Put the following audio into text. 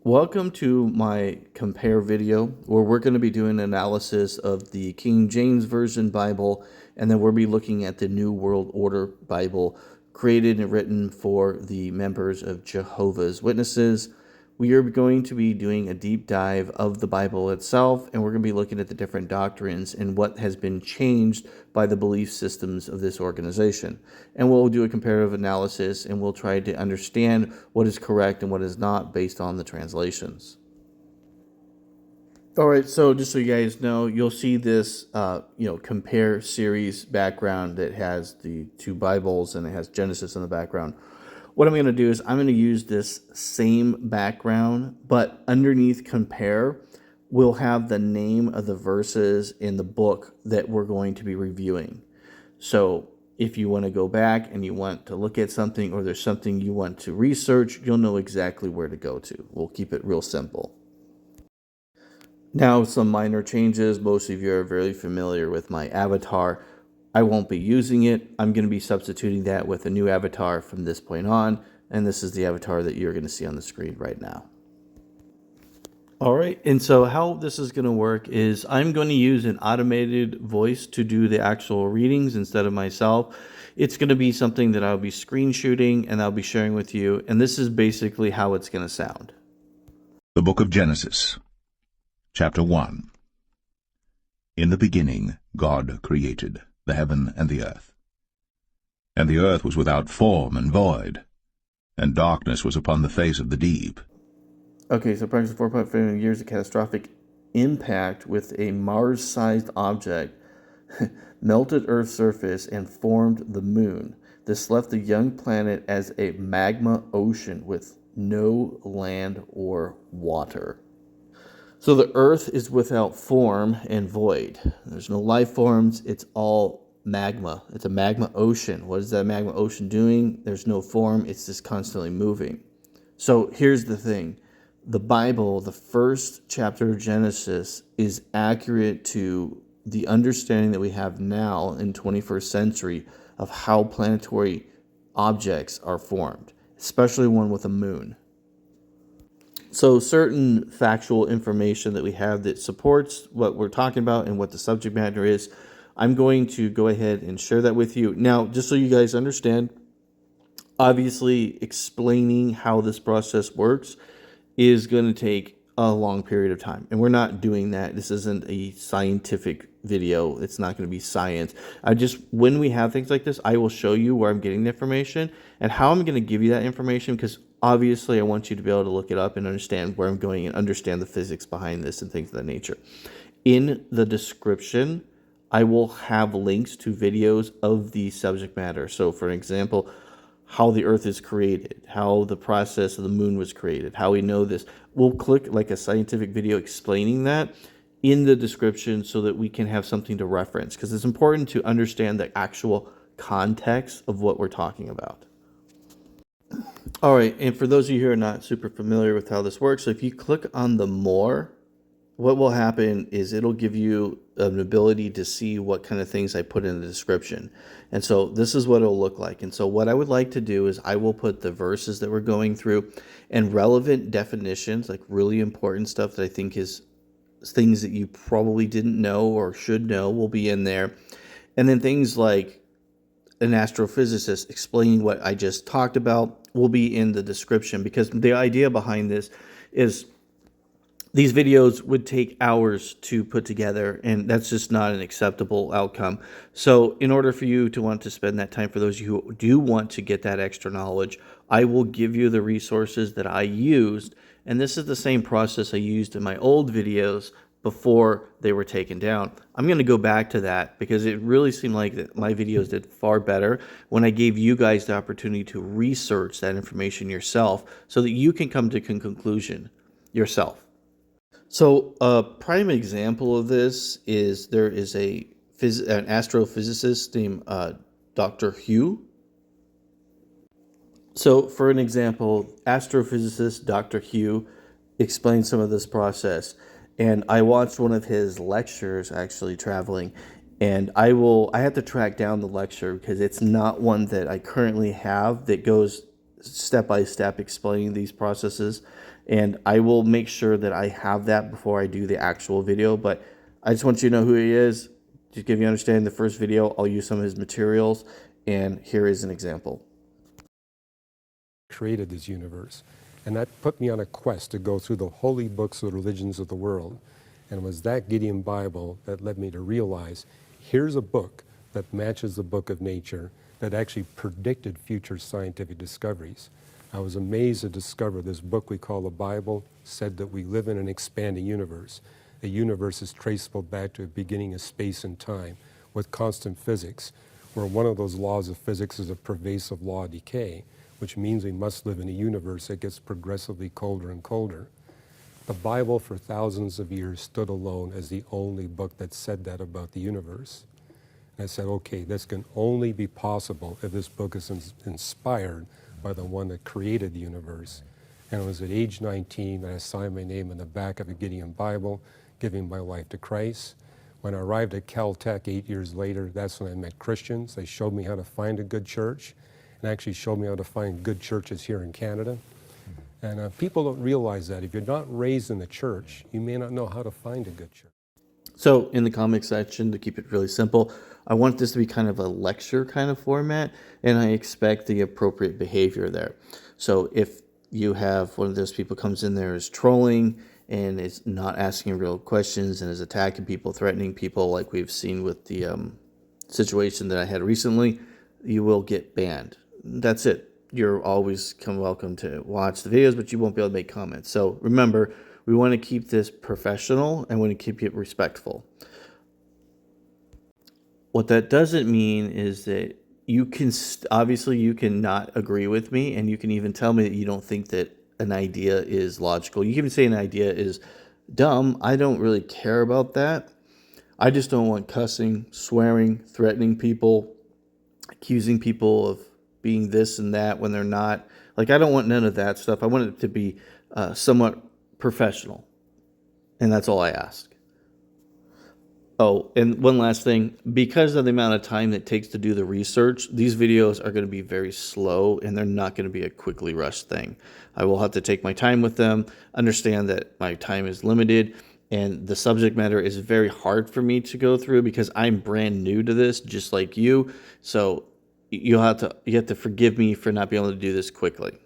Welcome to my compare video where we're going to be doing an analysis of the King James Version Bible, and then we'll be looking at the New World Order Bible created and written for the members of Jehovah's Witnesses. We are going to be doing a deep dive of the Bible itself, and we're going to be looking at the different doctrines and what has been changed by the belief systems of this organization. And we'll do a comparative analysis, and we'll try to understand what is correct and what is not based on the translations. All right, so just so you guys know, you'll see this, compare series background that has the two Bibles and it has Genesis in the background. What I'm going to do is I'm going to use this same background, but underneath compare, we'll have the name of the verses in the book that we're going to be reviewing. So if you want to go back and you want to look at something, or there's something you want to research, you'll know exactly where to go to. We'll keep it real simple. Now, some minor changes. Most of you are very familiar with my avatar. I won't be using it. I'm going to be substituting that with a new avatar from this point on, and this is the avatar that you're going to see on the screen right now. All right, and so how this is going to work is I'm going to use an automated voice to do the actual readings instead of myself. It's going to be something that I'll be screen shooting and I'll be sharing with you, and this is basically how it's going to sound. The Book of Genesis, Chapter 1. In the beginning God created the heaven and the earth. And the earth was without form and void, and darkness was upon the face of the deep. Okay, so approximately 4.5 million years of catastrophic impact with a Mars-sized object melted Earth's surface and formed the moon. This left the young planet as a magma ocean with no land or water. So the earth is without form and void. There's no life forms. It's all magma. It's a magma ocean. What is that magma ocean doing? There's no form. It's just constantly moving. So here's the thing. The Bible, the first chapter of Genesis, is accurate to the understanding that we have now in 21st century of how planetary objects are formed, especially one with a moon. So certain factual information that we have that supports what we're talking about and what the subject matter is, I'm going to go ahead and share that with you. Now, just so you guys understand, obviously explaining how this process works is going to take a long period of time. And we're not doing that. This isn't a scientific video. It's not going to be science. When we have things like this, I will show you where I'm getting the information and how I'm going to give you that information, because obviously I want you to be able to look it up and understand where I'm going and understand the physics behind this and things of that nature. In the description, I will have links to videos of the subject matter. So for example, how the earth is created, how the process of the moon was created, how we know this. We'll click like a scientific video explaining that in the description so that we can have something to reference, because it's important to understand the actual context of what we're talking about. All right, and for those of you who are not super familiar with how this works, so if you click on the more, what will happen is it'll give you an ability to see what kind of things I put in the description. And so this is what it'll look like. And so what I would like to do is I will put the verses that we're going through and relevant definitions, like really important stuff that I think is things that you probably didn't know or should know, will be in there. And then things like an astrophysicist explaining what I just talked about will be in the description, because the idea behind this is these videos would take hours to put together, and that's just not an acceptable outcome. So in order for you to want to spend that time, for those of you who do want to get that extra knowledge, I will give you the resources that I used. And this is the same process I used in my old videos before they were taken down. I'm going to go back to that because it really seemed like that my videos did far better when I gave you guys the opportunity to research that information yourself so that you can come to a conclusion yourself. So a prime example of this is there is an astrophysicist named Dr. Hugh. So for an example, astrophysicist Dr. Hugh explained some of this process. And I watched one of his lectures actually traveling. And I have to track down the lecture because it's not one that I currently have that goes step by step explaining these processes. And I will make sure that I have that before I do the actual video. But I just want you to know who he is. Just give you understanding the first video, I'll use some of his materials. And here is an example. Created this universe. And that put me on a quest to go through the holy books of the religions of the world. And it was that Gideon Bible that led me to realize here's a book that matches the book of nature that actually predicted future scientific discoveries. I was amazed to discover this book we call the Bible said that we live in an expanding universe. The universe is traceable back to the beginning of space and time with constant physics, where one of those laws of physics is a pervasive law of decay, which means we must live in a universe that gets progressively colder and colder. The Bible for thousands of years stood alone as the only book that said that about the universe. And I said, okay, this can only be possible if this book is inspired by the one that created the universe. And it was at age 19 that I signed my name in the back of a Gideon Bible, giving my life to Christ. When I arrived at Caltech 8 years later, that's when I met Christians. They showed me how to find a good church, and actually showed me how to find good churches here in Canada. And people don't realize that. If you're not raised in the church, you may not know how to find a good church. So in the comic section, to keep it really simple, I want this to be kind of a lecture kind of format, and I expect the appropriate behavior there. So if you have one of those people comes in there is trolling and is not asking real questions and is attacking people, threatening people like we've seen with the situation that I had recently, you will get banned. That's it. You're always welcome to watch the videos, but you won't be able to make comments. So remember, we want to keep this professional and we want to keep it respectful. What that doesn't mean is that you can, obviously you can not agree with me, and you can even tell me that you don't think that an idea is logical. You can even say an idea is dumb. I don't really care about that. I just don't want cussing, swearing, threatening people, accusing people of being this and that when they're not. Like, I don't want none of that stuff. I want it to be somewhat professional. And that's all I ask. Oh, and one last thing, because of the amount of time it takes to do the research, these videos are going to be very slow and they're not going to be a quickly rushed thing. I will have to take my time with them, understand that my time is limited, and the subject matter is very hard for me to go through because I'm brand new to this, just like you. So you have to forgive me for not being able to do this quickly.